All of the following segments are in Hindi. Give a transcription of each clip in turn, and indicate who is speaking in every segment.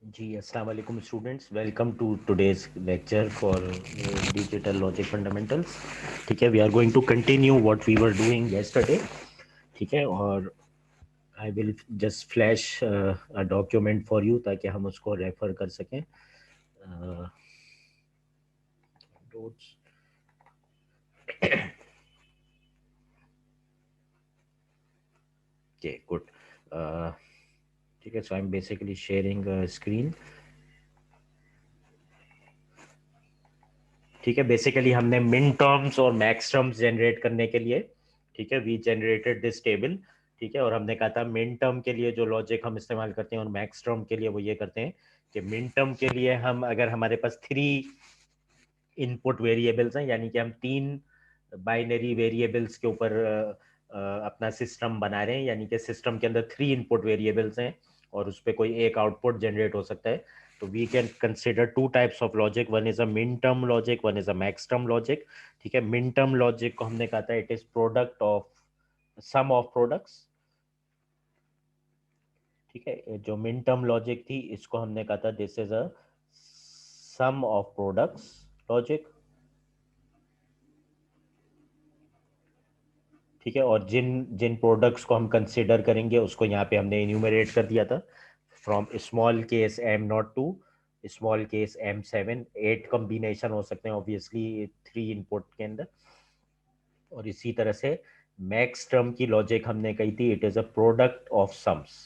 Speaker 1: जी अस्सलाम वालेकुम students, welcome to today's lecture for digital logic fundamentals. ठीक है, we are going to continue what we were doing yesterday. ठीक है, और I will just flash a document for you ताकि हम उसको रेफर कर सकें। नोट्स। Okay, good. ठीक है, so I am basically sharing screen. ठीक है, बेसिकली हमने मिन टर्म्स और मैक्स टर्म्स जनरेट करने के लिए, ठीक है, वी जनरेटेड दिस टेबल। ठीक है, और हमने कहा था मिन टर्म के लिए जो लॉजिक हम इस्तेमाल करते हैं और मैक्स टर्म के लिए वो ये करते हैं कि मिन टर्म के लिए हम, अगर हमारे पास 3 इनपुट वेरिएबल्स हैं, यानी कि हम 3 बाइनरी वेरिएबल्स के ऊपर अपना सिस्टम बना रहे हैं, यानी कि सिस्टम के अंदर 3 इनपुट वेरिएबल्स हैं और उस पर कोई एक आउटपुट जनरेट हो सकता है। तो we can consider 2 types of logic, one is a min term logic, one is a max term logic. ठीक है, मिन टर्म लॉजिक को हमने कहा था it is product of sum of products. ठीक है, जो मिन टर्म लॉजिक थी इसको हमने कहा था this is a sum of products logic. ठीक है, और जिन जिन प्रोडक्ट्स को हम कंसिडर करेंगे उसको यहाँ पे हमने इन्यूमरेट कर दिया था, from small case M0 to small case M7। 8 combination हो सकते हैं ऑब्वियसली 3 इनपुट के अंदर। और इसी तरह से मैक्स टर्म की लॉजिक हमने कही थी it is a product of sums.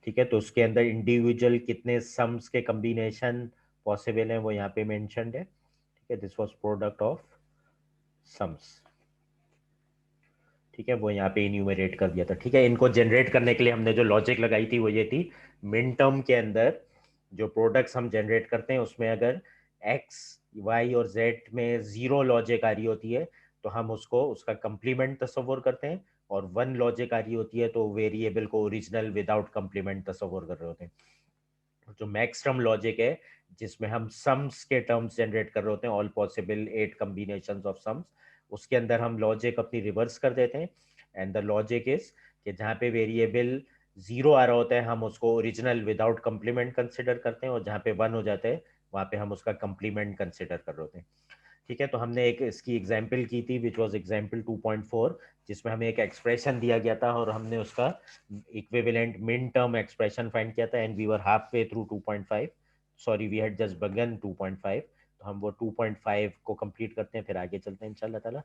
Speaker 1: ठीक है, तो उसके अंदर इंडिविजुअल कितने सम्स के कॉम्बिनेशन पॉसिबल हैं वो यहाँ पे मेंशन्ड है। ठीक है, this was product of sums. ठीक है, वो यहाँ पे इन्यूमरेट कर दिया था। ठीक है, इनको जनरेट करने के लिए हमने जो लॉजिक लगाई थी वो ये थी, मिन टर्म के अंदर जो प्रोडक्ट्स हम जनरेट करते हैं उसमें अगर एक्स वाई और जेड में जीरो लॉजिक आ रही होती है तो हम उसको उसका कंप्लीमेंट तस्वुर करते हैं, और 1 लॉजिक आ रही होती है तो वेरिएबल को ओरिजिनल विदाउट कंप्लीमेंट तस्वुर कर रहे होते हैं। जो मैक्स टर्म लॉजिक है जिसमें हम सम्स के टर्म्स जनरेट कर रहे होते हैं, all possible 8 combinations of sums, उसके अंदर हम लॉजिक अपनी रिवर्स कर देते हैं। एंड द लॉजिक इज कि जहाँ पे वेरिएबल जीरो आ रहा होता है हम उसको ओरिजिनल विदाउट कंप्लीमेंट कंसिडर करते हैं, और जहाँ पे 1 हो जाता है वहाँ पे हम उसका कंप्लीमेंट कंसिडर कर रहे होते हैं। ठीक है, तो हमने एक इसकी एग्जाम्पल की थी विच वाज एग्जाम्पल 2.4, जिसमें हमें एक एक्सप्रेशन दिया गया था और हमने उसका equivalent min term expression find किया था, and we were halfway through 2.5। Sorry, we had just begun 2.5। तो हम वो 2.5 को कंप्लीट करते हैं फिर आगे चलते हैं इंशाल्लाह ताला।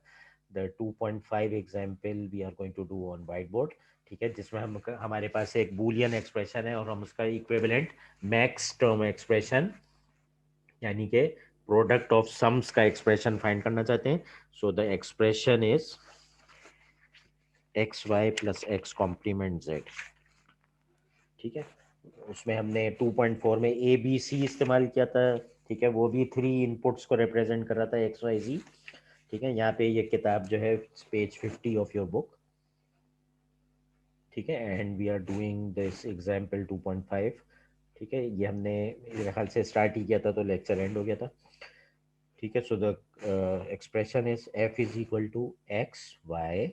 Speaker 1: The 2.5 example we are going to do on whiteboard. ठीक है, जिसमें हम हमारे पास एक बूलियन एक्सप्रेशन है और हम उसका इक्विवेलेंट मैक्स टर्म एक्सप्रेशन यानी कि प्रोडक्ट ऑफ सम्स का एक्सप्रेशन फाइंड करना चाहते हैं। So the expression is x y plus x complement z. ठीक है, उसमें हमने 2.4 में ए बी सी इस्तेमाल किया था। ठीक है, वो भी 3 इनपुट्स को रिप्रेजेंट कर रहा था एक्स वाई जी। ठीक है, यहाँ पे ये किताब जो है पेज 50 ऑफ योर बुक। ठीक है, and we are doing this example 2.5। ठीक है, ये हमने मेरे ख्याल से स्टार्ट ही किया था तो लेक्चर एंड हो गया था। ठीक है, so the expression is f is equal to x y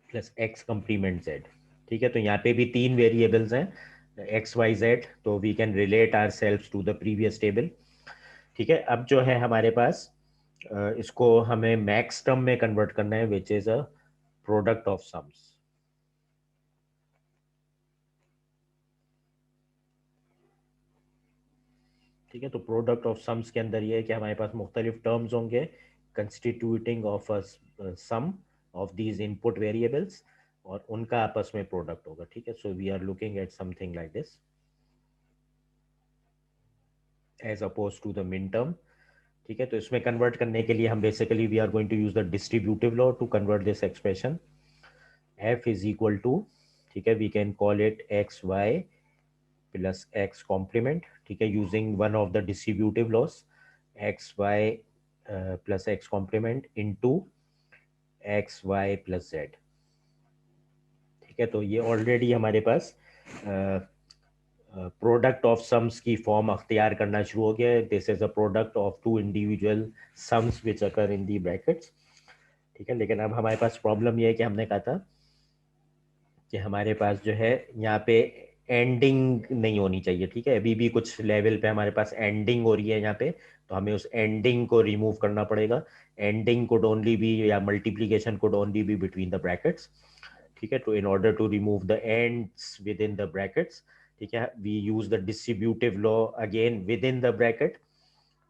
Speaker 1: plus x complement z. ठीक है, तो यहाँ पे भी 3 वेरिएबल्स हैं एक्स वाई जेड, तो we can relate ourselves to the previous table. ठीक है, अब जो है हमारे पास इसको हमें मैक्स टर्म में कन्वर्ट करना है विच is a product of sums. ठीक है, तो प्रोडक्ट ऑफ सम्स के अंदर ये है कि हमारे पास मुख्तलिफ टर्म्स होंगे constituting of a sum of these input variables, और उनका आपस में प्रोडक्ट होगा। ठीक है, so we are looking at something like this as oppose to the min term. ठीक है, तो इसमें कन्वर्ट करने के लिए हम basically we are going to use the distributive law to convert this expression. F is equal to, ठीक है, we can call it x y plus x complement. ठीक है, using one of the distributive laws, x y plus x complement into x y plus Z. ठीक है, तो ये ऑलरेडी हमारे पास प्रोडक्ट ऑफ सम्स की फॉर्म अख्तियार करना शुरू हो गया है। This is a product of 2 individual sums which occur in the brackets. ठीक है, लेकिन अब हमारे पास प्रॉब्लम ये है कि हमने कहा था कि हमारे पास जो है यहाँ पे एंडिंग नहीं होनी चाहिए, ठीक है। अभी भी कुछ लेवल पे हमारे पास एंडिंग हो रही है यहाँ पे, तो हमें उस एंडिंग को रिमूव करना पड़ेगा। एंडिंग कुड ओनली बी, या multiplication could only be between the brackets, ठीक है। तो in order to remove the ands within the brackets, ठीक है, we use the distributive law again within the bracket,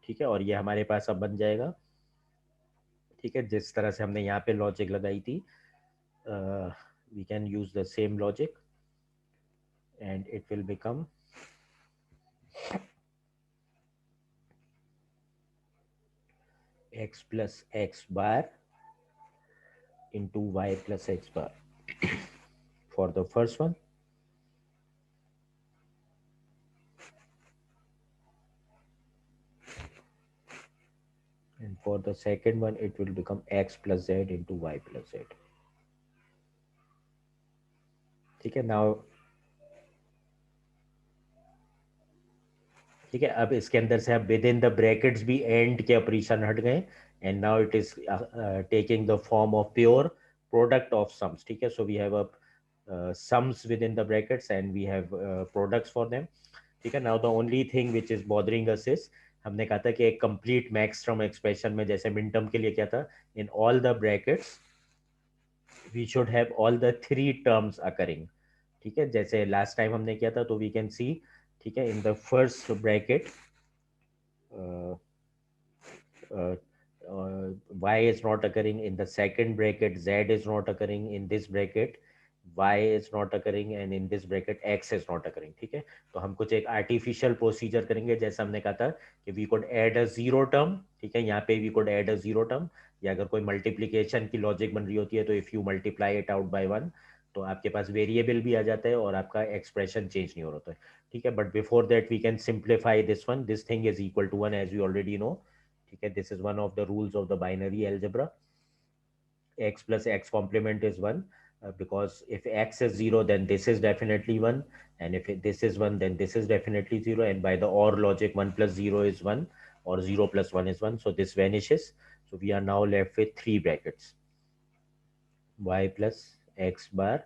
Speaker 1: ठीक है। और ये हमारे पास अब बन जाएगा, ठीक है, जिस तरह से हमने यहाँ पे लॉजिक लगाई थी, we can use the same logic and it will become x plus x bar into y plus x bar for the first one, and for the second one it will become x plus z into y plus z, ठीक है। नाउ ठीक है, अब इसके अंदर से अब विद इन द ब्रैकेट्स भी एंड के ऑपरेशन हट गए, and now it is taking the form of pure product of sums, ठीक है। So we have a sums within the brackets and we have products for them, ठीक है। Now the only thing which is bothering us is, हमने कहा था कि एक कंप्लीट मैक्स टर्म एक्सप्रेशन में, जैसे मिन टर्म के लिए क्या था, in all the brackets we should have all the three terms occurring, ठीक है। जैसे लास्ट टाइम हमने किया था, तो वी कैन सी, ठीक है, in the first bracket y is not occurring, in the second bracket z is not occurring, in this bracket y is not occurring, and in this bracket x is not occurring, ठीक है। तो हम कुछ एक आर्टिफिशियल प्रोसीजर करेंगे, जैसे हमने कहा था कि we could add a zero term, ठीक है। यहाँ पे we could add a zero term, या अगर कोई मल्टीप्लीकेशन की लॉजिक बन रही होती है, तो if you multiply it out by one, तो आपके पास वेरिएबल भी आ जाता है और आपका एक्सप्रेशन चेंज नहीं हो रहा है, ठीक है। But before that we can simplify this one, this thing is equal to one, as we already know, ठीक है। This is one of the rules of the binary algebra, x plus x complement is 1, because if x is 0 then this is definitely 1, and if this is 1 then this is definitely 0, and by the or logic 1 plus 0 is 1, or 0 plus 1 is 1, so this vanishes. So we are now left with three brackets, y plus x bar,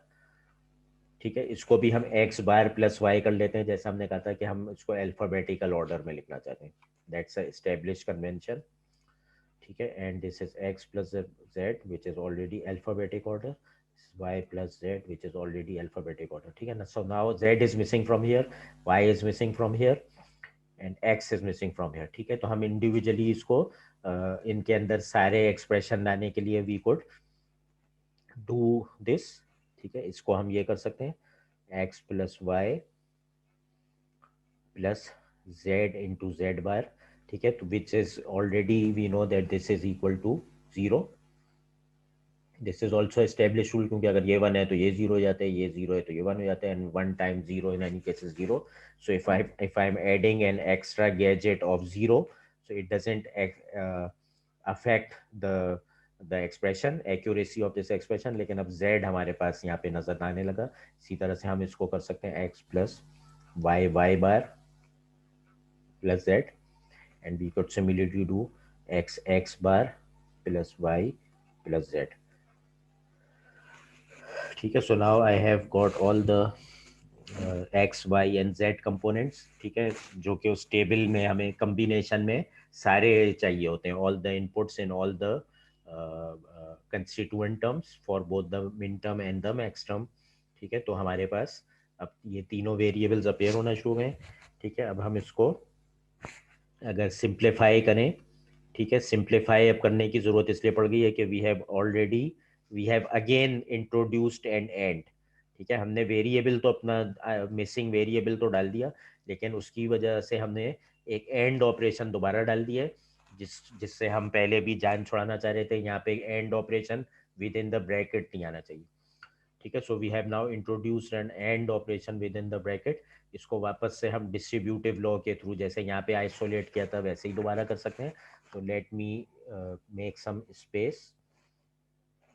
Speaker 1: ठीक है। इसको भी हम x बार प्लस y कर लेते हैं, जैसे हमने कहा था कि हम इसको अल्फाबेटिकल ऑर्डर में लिखना चाहते हैं, दैट्स अ एस्टेब्लिश्ड कन्वेंशन, ठीक है। And this is x plus z which is already alphabetic order, y plus z which is already alphabetic order, ठीक है ना। so now z is missing from here, y is missing from here, and x is missing from here, ठीक है। तो हम इंडिविजुअली इसको इनके अंदर सारे एक्सप्रेशन लाने के लिए वी कुड डू दिस, ठीक है। इसको हम ये कर सकते हैं, x plus Y plus z into Z bar, ठीक है। तो which is already we know that this is equal to zero, this is also establish rule, क्योंकि अगर ये वन है तो ये जीरो हो जाता है, ये जीरो है तो ये वन हो जाता है, and one time zero in any case is zero. So if I am adding an extra gadget of zero, so it doesn't affect the expression accuracy of this expression, लेकिन अब z हमारे पास यहाँ पे नजर आने लगा। इसी तरह से हम इसको कर सकते हैं x plus Y bar plus z, and we could similarly do x bar plus y plus z, ठीक है। So now I have got all the x y and z components, ठीक है, जो कि उस टेबल में हमें कम्बिनेशन में सारे चाहिए होते हैं, all the inputs in all the constituent terms for both the min term and the max term, ठीक है। तो हमारे पास अब ये तीनों वेरिएबल्स अपेयर होना शुरू हुए हैं, ठीक है। अब हम इसको अगर सिंप्लीफाई करें, ठीक है, सिंप्लीफाई अब करने की जरूरत इसलिए पड़ गई है कि we have again introduced an and, ठीक है। हमने वेरिएबल तो अपना मिसिंग वेरिएबल तो डाल दिया, लेकिन उसकी वजह से हमने एक एंड ऑपरेशन दोबारा डाल दिया है, जिससे हम पहले भी जान छुड़ाना चाह रहे थे, यहाँ पे and operation within the bracket नहीं आना चाहिए, ठीक है। So we have now introduced an and operation within the bracket, इसको वापस से हम डिस्ट्रीब्यूटिव लॉ के थ्रू, जैसे यहाँ पे आइसोलेट किया था वैसे ही दोबारा कर सकते हैं। तो let me make some space,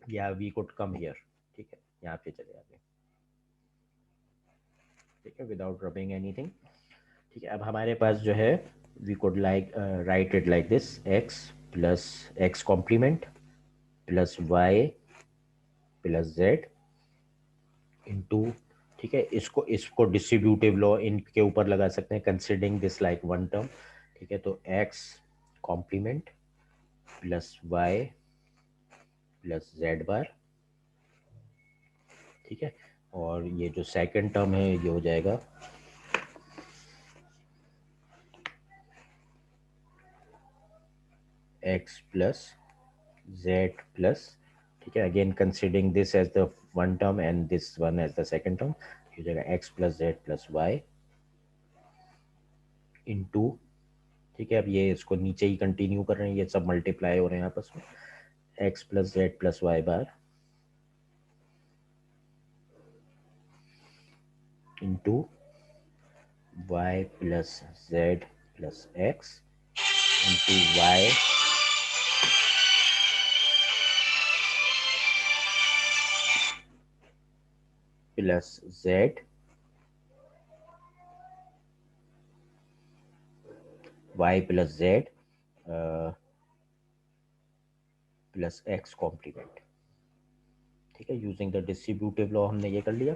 Speaker 1: या वी कुड कम हियर, ठीक है, यहाँ पे चले आगे, ठीक है, विदाउट रबिंग एनीथिंग, ठीक है। अब हमारे पास जो है, we could like write it like this, x plus x complement plus Y plus Z into, ठीक है, इसको इसको डिस्ट्रीब्यूटिव लॉ इनके ऊपर लगा सकते हैं, considering this like one term. ठीक है, तो X complement plus Y plus Z bar. ठीक है, और ये जो सेकंड टर्म है ये हो जाएगा एक्स प्लस जेड प्लस। ठीक है, again considering this as the one term and this one as the second term, हो जाएगा X plus Z plus Y into. ठीक है, अब ये इसको नीचे ही कंटिन्यू कर रहे हैं, ये सब मल्टीप्लाई हो रहे हैं आपस में, X plus Z plus Y bar into Y plus Z plus X into Y plus Z Y plus Z plus x complement. ठीक है, यूजिंग द डिस्ट्रीब्यूटिव लॉ हमने ये कर लिया।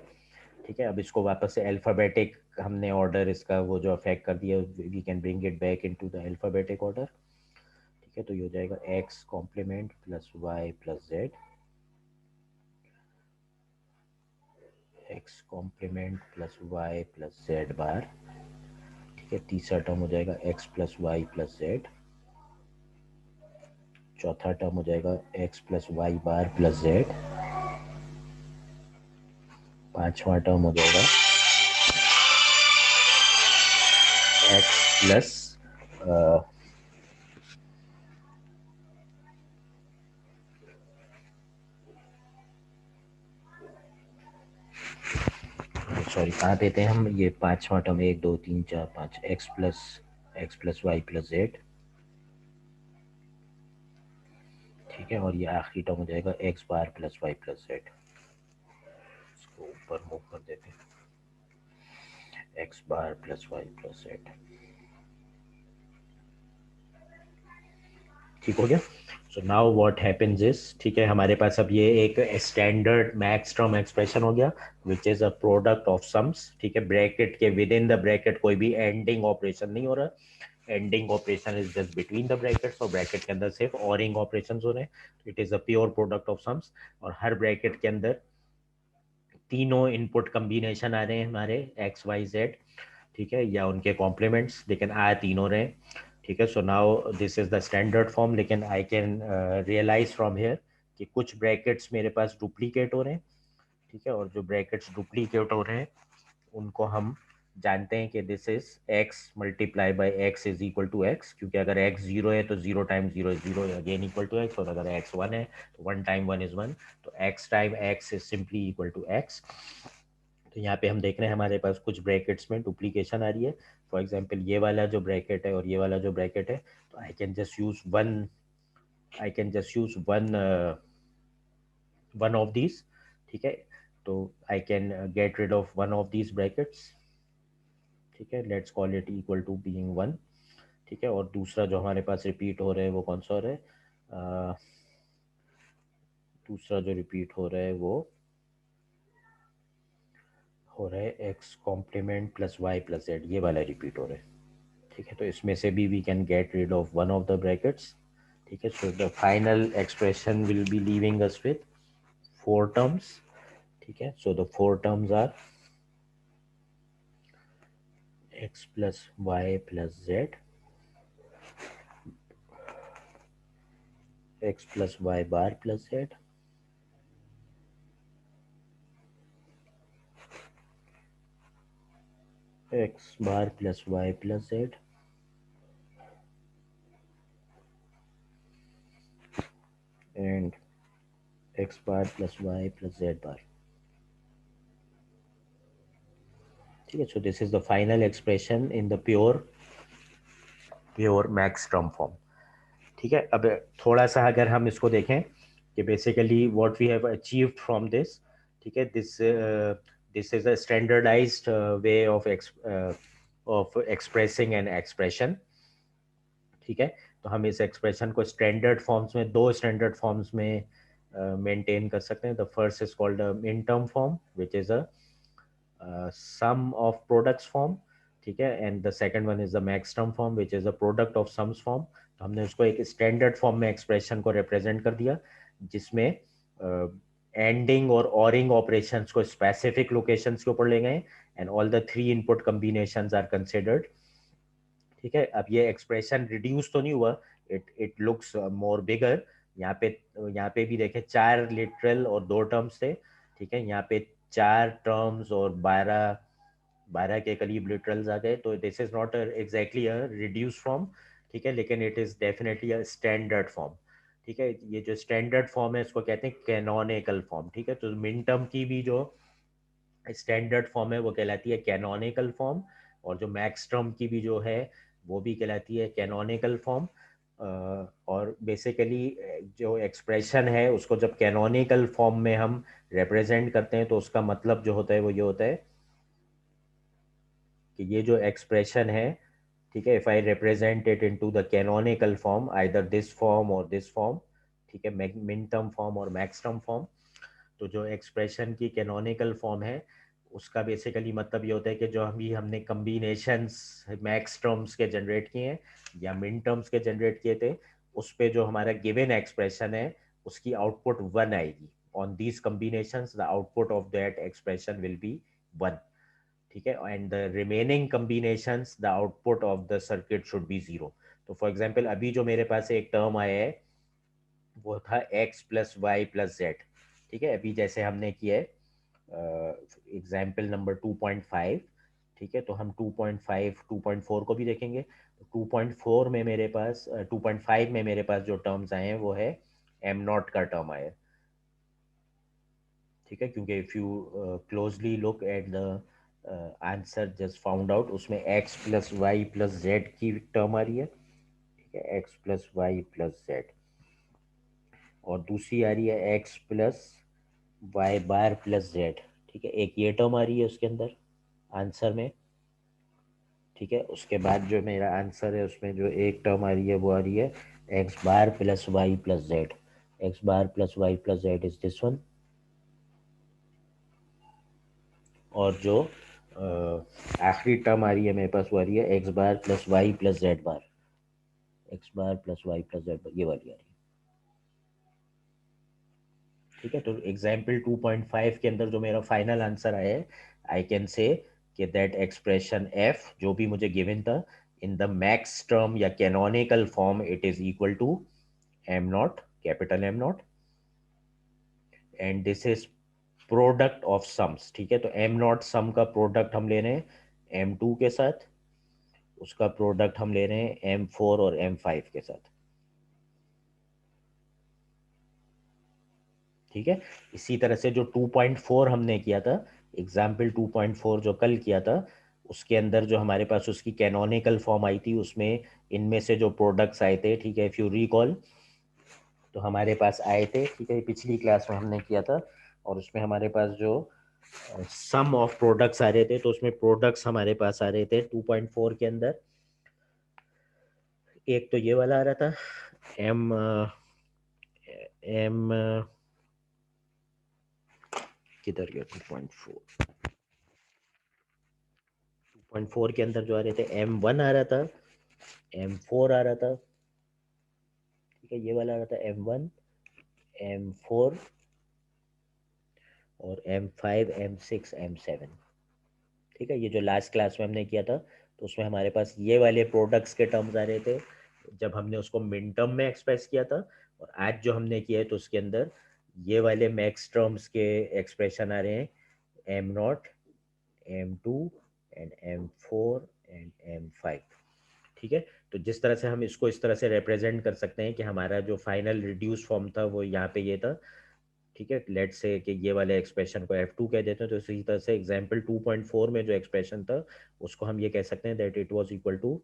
Speaker 1: ठीक है, अब इसको वापस से अल्फ़ाबेटिक हमने ऑर्डर इसका वो जो अफेक्ट कर दिया, we can bring it back into the alphabetic order. ठीक है, तो ये हो जाएगा X complement plus Y plus Z, X complement plus Y plus Z bar. ठीक है, तीसरा टर्म हो जाएगा X plus Y plus Z, चौथा टर्म हो जाएगा X plus Y bar plus Z, पांचवा टर्म हो जाएगा एक्स प्लस सॉरी कहाँ पे थे हम, ये पांचवा टर्म, एक दो तीन चार पाँच, X plus Y plus Z. ठीक है, और ये आखिरी टर्म हो जाएगा X bar plus Y plus Z. इसको ऊपर मूव कर देते हैं, X bar plus Y plus Z. ठीक हो गया। So now what happens is, ठीक है, हमारे पास अब ये एक स्टैंडर्ड मैक्स टर्म एक्सप्रेशन हो गया विच is a product of sums. ठीक है, ब्रैकेट के विद इन द ब्रैकेट कोई भी एंडिंग ऑपरेशन नहीं हो रहा, ending operation is just between the brackets, और ब्रैकेट के अंदर सिर्फ ऑरिंग ऑपरेशंस हो रहे हैं। It is a pure product of sums, और हर ब्रैकेट के अंदर तीनों इनपुट कम्बिनेशन आ रहे हैं हमारे एक्स वाई जेड। ठीक है, या उनके कॉम्प्लीमेंट्स, लेकिन आ तीनों रहे। ठीक है, so now this is the standard form, लेकिन I can realize from here कि कुछ ब्रैकेट्स मेरे पास डुप्लीकेट हो रहे हैं। ठीक है, और जो ब्रैकेट्स डुप्लीकेट हो रहे हैं उनको हम जानते हैं कि this is X multiply by X is equal to X, क्योंकि अगर एक्स जीरो है तो zero time zero is zero again equal to X, और अगर एक्स वन है तो one time one is one, तो X time X is simply equal to X. तो यहाँ पे हम देख रहे हैं हमारे पास कुछ ब्रैकेट्स में डुप्लीकेशन आ रही है। फॉर एग्जांपल ये वाला जो ब्रैकेट है और ये वाला जो ब्रैकेट है, तो I can just use one of these. ठीक है, तो I can get rid of one of these brackets. ठीक है, let's call it equal to being one. ठीक है, और दूसरा जो हमारे पास रिपीट हो रहा है वो कौन सा हो रहा है, दूसरा जो रिपीट हो रहा है वो हो रहा है X complement plus Y plus Z, ये वाला रिपीट हो रहा है। ठीक है, तो इसमें से भी we can get rid of one of the brackets. ठीक है, so the final expression will be leaving us with four terms. ठीक है, so the four terms are X plus Y plus Z, X plus Y bar plus Z, X bar plus Y plus Z, and X bar plus Y plus Z bar. ठीक है, so this is the final expression in the pure max term form. ठीक है, अब थोड़ा सा अगर हम इसको देखें कि basically what we have achieved from this. ठीक है, this is a standardised way of expressing an expression. ठीक है, तो हम इस एक्सप्रेशन को स्टैंडर्ड फॉर्म्स में, दो स्टैंडर्ड फॉर्म्स में मेंटेन कर सकते हैं। The first is called min term form which is a sum of products form, ठीक है, and the second one is the max term form which is a product of sums form. तो हमने उसको एक स्टैंडर्ड फॉर्म में एक्सप्रेशन को रिप्रेजेंट कर दिया, जिसमें एंडिंग और ऑरिंग ऑपरेशंस को स्पेसिफिक लोकेशंस के ऊपर ले गए, and all the three input combinations are considered. ठीक है, अब ये एक्सप्रेशन रिड्यूस तो नहीं हुआ, इट इट लुक्स मोर बिगर। यहाँ पे भी देखें, 4 लिटरल और 2 टर्म्स थे, ठीक है, यहाँ पे 4 टर्म्स और 12 के करीब लिटरल्स आ गए, तो this is not exactly a reduce form, ठीक है, लेकिन it is definitely a standard form. ठीक है, ये जो स्टैंडर्ड फॉर्म है इसको कहते हैं कैनोनिकल फॉर्म। ठीक है, तो मिनटर्म की भी जो स्टैंडर्ड फॉर्म है वो कहलाती है कैनोनिकल फॉर्म, और जो मैक्स टर्म की भी जो है वो भी कहलाती है कैनोनिकल फॉर्म। और बेसिकली जो एक्सप्रेशन है उसको जब कैनोनिकल फॉर्म में हम रिप्रेजेंट करते हैं तो उसका मतलब जो होता है वो ये होता है कि ये जो एक्सप्रेशन है, ठीक है, if I represent it into the canonical form, either this form और दिस फॉर्म, ठीक है, मिन टर्म फॉर्म और मैक्स टर्म फॉर्म, तो जो एक्सप्रेशन की कैनोनिकल फॉर्म है उसका बेसिकली मतलब ये होता है कि जो हमने कम्बिनेशंस मैक्स टर्म्स के जनरेट किए हैं या मिन टर्म्स के जनरेट किए थे, उस पे जो हमारा गिवन एक्सप्रेशन है उसकी आउटपुट 1 आएगी। On these combinations the output of that expression will B 1, ठीक है, and the remaining combinations the output of the circuit should be 0। तो फॉर एग्जांपल अभी जो मेरे पास एक टर्म आया है वो था x plus Y plus Z. ठीक है, अभी जैसे हमने किया है एग्जाम्पल नंबर 2.5, ठीक है, तो हम 2.5 2.4 को भी देखेंगे। 2.4 में मेरे पास 2.5 में मेरे पास जो टर्म्स आए हैं वो है एम नॉट का टर्म आया है। ठीक है, क्योंकि if you closely look at the answer just found out, उसमें X plus Y plus Z की टर्म आ रही है, ठीक है, X plus Y plus Z, और दूसरी आ रही है X plus Y bar plus Z. ठीक है, एक ये टर्म आ रही है उसके अंदर आंसर में। ठीक है, उसके बाद जो मेरा आंसर है उसमें जो एक टर्म आ रही है वो आ रही है X bar plus Y plus Z. X bar plus Y plus Z is this one. और जो आखिरी टर्म आ रही है मेरे पास वो आ रही है X bar plus Y plus Z बार। X bar plus Y plus Z बार, ये वाली आ रही है। ठीक है, तो एग्जाम्पल 2.5 के अंदर जो मेरा फाइनल आंसर आया है, आई कैन से कि दैट एक्सप्रेशन एफ जो भी मुझे गिवन था इन द मैक्स टर्म या canonical form it is equal to M not, capital M not, and this is product of sums. ठीक है, तो एम नॉट सम का प्रोडक्ट हम ले रहे हैं एम टू के साथ, उसका प्रोडक्ट हम ले रहे हैं एम फोर और एम फाइव के साथ। ठीक है, इसी तरह से जो 2.4 हमने किया था, एग्जाम्पल 2.4 जो कल किया था, उसके अंदर जो हमारे पास उसकी कैनोनिकल फॉर्म आई थी उसमें इनमें से जो प्रोडक्ट्स आए थे, ठीक है, इफ यू रिकॉल, तो हमारे पास आए थे, ठीक है, पिछली क्लास में हमने किया था, और उसमें हमारे पास जो सम ऑफ प्रोडक्ट्स आ रहे थे, तो उसमें प्रोडक्ट्स हमारे पास आ रहे थे 2.4 के अंदर। एक तो ये वाला आ रहा था एम एम किधर गया, 2.4 के अंदर जो आ रहे थे M1 आ रहा था, M4 आ रहा था, ठीक है, ये वाला आ रहा था M1 M4 और M5 M6 M7। ठीक है, ये जो लास्ट क्लास में हमने किया था तो उसमें हमारे पास ये वाले प्रोडक्ट्स के टर्म्स आ रहे थे जब हमने उसको मिन टर्म में एक्सप्रेस किया था, और आज जो हमने किया है तो उसके अंदर ये वाले मैक्स टर्म्स के एक्सप्रेशन आ रहे हैं am not, M2 and M4 and M5। ठीक है, तो जिस तरह से हम इसको इस तरह से रिप्रेजेंट कर सकते हैं कि हमारा जो फाइनल रिड्यूस फॉर्म था वो यहाँ पे ये था। ठीक है, लेट्स से कि ये वाले एक्सप्रेशन को F2 कह देते हैं, तो इसी तरह से एग्जाम्पल 2.4 में जो एक्सप्रेशन था उसको हम ये कह सकते हैं that it was equal to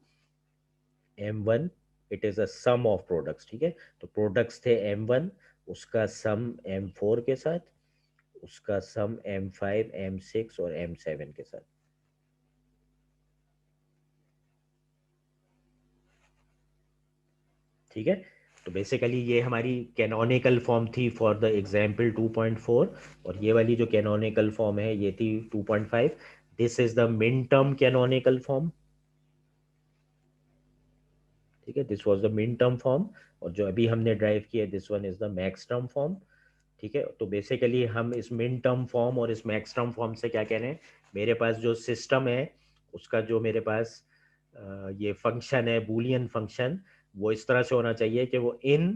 Speaker 1: M1, it is a sum of products. ठीक है, तो प्रोडक्ट्स थे M1, उसका सम M4 के साथ, उसका सम M5 M6 और M7 के साथ। ठीक है, तो बेसिकली ये हमारी कैनोनिकल फॉर्म थी फॉर द एग्जाम्पल 2.4, और ये वाली जो कैनोनिकल फॉर्म है ये थी 2.5. This is the min term canonical form. ठीक है, this was the min term form. और जो अभी हमने ड्राइव किया this one is the max term form. ठीक है, तो बेसिकली हम इस मिन टर्म फॉर्म और इस मैक्स टर्म फॉर्म से क्या कह रहे हैं, मेरे पास जो सिस्टम है उसका जो मेरे पास ये फंक्शन है बूलियन फंक्शन, वो इस तरह से होना चाहिए कि वो इन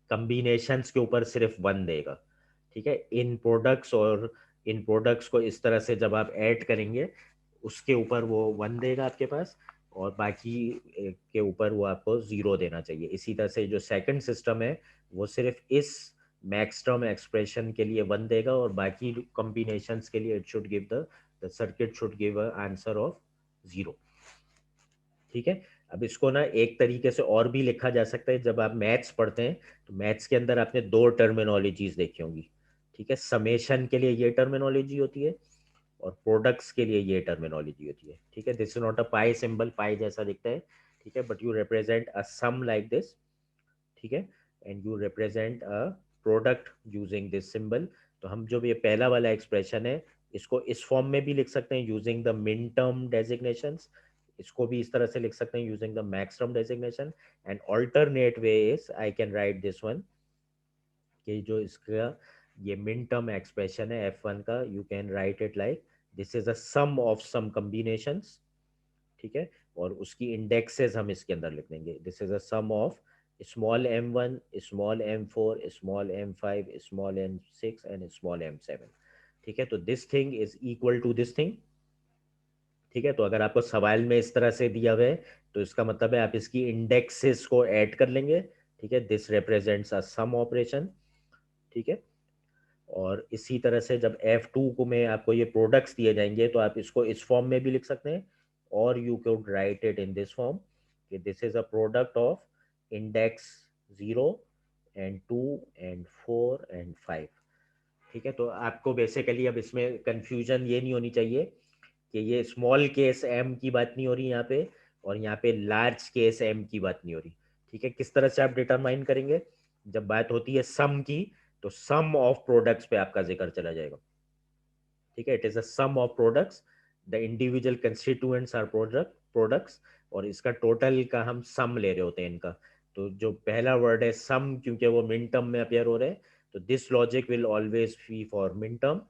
Speaker 1: कॉम्बिनेशंस के ऊपर सिर्फ वन देगा. ठीक है, इन प्रोडक्ट्स, और इन प्रोडक्ट्स को इस तरह से जब आप ऐड करेंगे उसके ऊपर वो वन देगा आपके पास, और बाकी के ऊपर वो आपको जीरो देना चाहिए. इसी तरह से जो सेकंड सिस्टम है वो सिर्फ इस मैक्स टर्म एक्सप्रेशन के लिए वन देगा, और बाकी कॉम्बिनेशंस के लिए it should give the circuit should give a answer of zero. ठीक है, अब इसको ना एक तरीके से और भी लिखा जा सकता है. जब आप मैथ्स पढ़ते हैं तो मैथ्स के अंदर आपने दो टर्मिनोलॉजीज देखी होंगी. ठीक है, समेशन के लिए ये टर्मिनोलॉजी होती है और प्रोडक्ट्स के लिए ये टर्मिनोलॉजी होती है. ठीक है, this is not a pi symbol, pi जैसा दिखता है. ठीक है, but you represent a sum like this. ठीक है, and you represent a product using this symbol. तो हम जो ये पहला वाला एक्सप्रेशन है इसको इस फॉर्म में भी लिख सकते हैं using the min term designations. इसको भी इस तरह से लिख सकते हैं using the max term designation. And alternate way is I can write this one, कि जो इसका ये मिन टर्म एक्सप्रेशन है F1 का, you can write it like this is a sum of sum combinations. ठीक है, और उसकी इंडेक्सेस हम इसके अंदर लिख देंगे. This is a sum of small m1, small m4, small m5, small m6 and small m7. ठीक है, तो this thing is equal to this thing. ठीक है, तो अगर आपको सवाल में इस तरह से दिया हुआ है तो इसका मतलब है आप इसकी इंडेक्सेस को ऐड कर लेंगे. ठीक है, this represents a sum operation. ठीक है, और इसी तरह से जब F2 को में आपको ये प्रोडक्ट्स दिए जाएंगे तो आप इसको इस फॉर्म में भी लिख सकते हैं, और you can write it in this form कि this is a product of index 0 and 2 and 4 and 5. ठीक है, तो आपको बेसिकली अब इसमें कंफ्यूजन ये नहीं होनी चाहिए कि ये स्मॉल केस m की बात नहीं हो रही यहाँ पे, और यहाँ पे लार्ज केस m की बात नहीं हो रही. ठीक है, किस तरह से आप डिटरमाइन करेंगे, जब बात होती है सम की तो सम ऑफ प्रोडक्ट्स पे आपका जिक्र चला जाएगा. ठीक है, it is a sum of products, the individual constituents are products, और इसका टोटल का हम सम ले रहे होते हैं इनका. तो जो पहला वर्ड है सम, क्योंकि वो मिन टर्म में अपेयर हो रहे हैं, तो this logic will always be for मिन टर्म.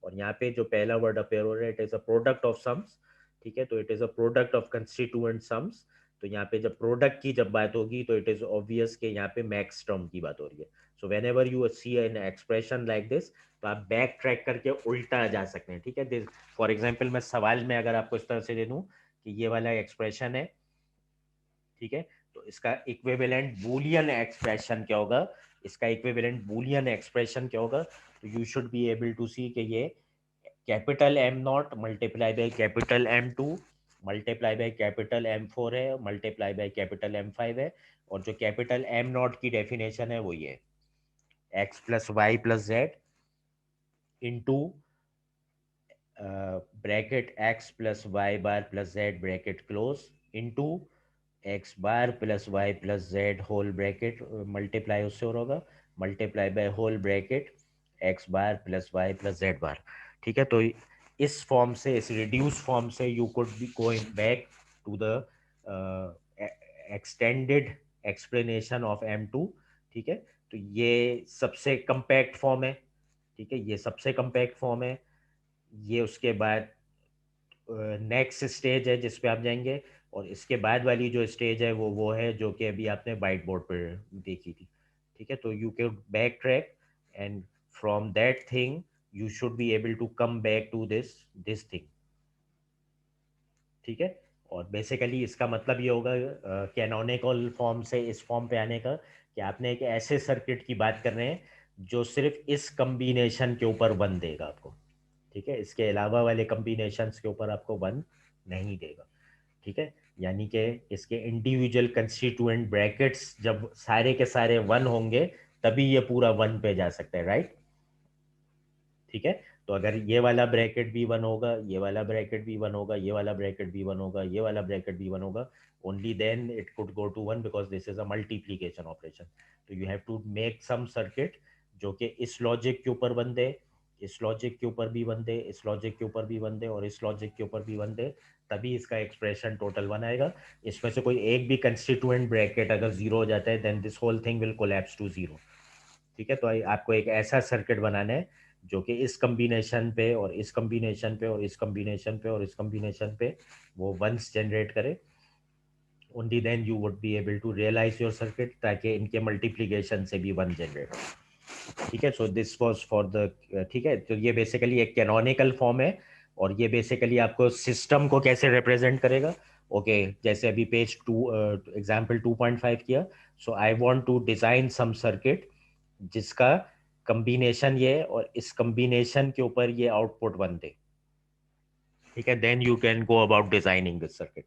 Speaker 1: और यहाँ पे जो पहला वर्ड अपेयर हो रहा है it is a product of sums. ठीक है, तो it is a product of constituent sums. तो यहाँ पे जब प्रोडक्ट की जब बात होगी तो इट इज ऑब्वियस कि यहाँ पे मैक्स टर्म की बात हो रही है. So whenever you see an expression like this तो आप बैक ट्रैक करके उल्टा जा सकते हैं. ठीक है, फॉर एग्जाम्पल मैं सवाल में अगर आपको इस तरह से दे दूं कि ये वाला एक्सप्रेशन है, ठीक है, तो इसका इक्विवेलेंट बूलियन एक्सप्रेशन क्या होगा, इसका इक्विवेलेंट बूलियन एक्सप्रेशन क्या होगा, तो you should be able to see कि ये capital M0 multiply by capital M2 multiply by capital M4 है, मल्टीप्लाई बाई कैपिटल M5 है. और जो कैपिटल M0 की डेफिनेशन है वो ये x plus Y plus Z into bracket x plus Y bar plus Z bracket close into X bar plus Y plus Z whole bracket multiply उससे और होगा multiply by whole bracket X bar plus Y plus Z bar. ठीक है, तो इस फॉर्म से, इस रिड्यूस फॉर्म से you could be going back to the extended explanation of M2. ठीक है, तो ये सबसे कंपैक्ट फॉर्म है. ठीक है, ये सबसे कंपैक्ट फॉर्म है. ये उसके बाद नेक्स्ट स्टेज है जिस पे आप जाएंगे, और इसके बाद वाली जो स्टेज है वो है जो कि अभी आपने वाइट बोर्ड पर देखी थी. ठीक है, तो you can backtrack and from that thing you should be able to come back to this thing. ठीक है, और बेसिकली इसका मतलब ये होगा कैनोनिकल फॉर्म से इस फॉर्म पे आने का कि आपने एक ऐसे सर्किट की बात कर रहे हैं जो सिर्फ इस कॉम्बिनेशन के ऊपर वन देगा आपको. ठीक है, इसके अलावा वाले कॉम्बिनेशंस के ऊपर आपको वन नहीं देगा. ठीक है, यानी कि इसके इंडिविजुअल कंस्टिट्यूएंट ब्रैकेट्स जब सारे के सारे वन होंगे तभी ये पूरा वन पे जा सकता है. राइट. ठीक है, तो अगर ये वाला ब्रैकेट भी वन होगा, ये वाला ब्रैकेट भी वन होगा, ये वाला ब्रैकेट भी वन होगा, ये वाला ब्रैकेट भी वन होगा, only then it could go to one because this is a multiplication operation. तो you have to make some circuit जो कि इस लॉजिक के ऊपर बन दे, इस लॉजिक के ऊपर भी बन दे, इस लॉजिक के ऊपर भी बन दे और इस लॉजिक के ऊपर भी बन दे, तभी इसका एक्सप्रेशन टोटल वन आएगा। इसमें से कोई एक भी कंस्टिट्यूएंट ब्रैकेट अगर जीरो हो जाता है then this whole thing will collapse to zero. ठीक है, तो आपको एक ऐसा सर्किट बनाना है जो कि इस कम्बिनेशन पे और इस कम्बिनेशन पे और इस कम्बिनेशन पे और इस कम्बिनेशन पे वो वंस जनरेट करे। Only then you would be able to realise your circuit, ताकि इनके मल्टीप्लीकेशन से भी वन जनरेट। ठीक है, so this was for the, ठीक है, तो ये बेसिकली एक कैनोनिकल फॉर्म है और ये बेसिकली आपको सिस्टम को कैसे रिप्रेजेंट करेगा। ओके जैसे अभी पेज 2 एग्जांपल 2.5 किया, so I want to design some circuit जिसका कम्बिनेशन ये है और इस कम्बिनेशन के ऊपर ये आउटपुट वन दे। ठीक है, then you can go about designing this circuit.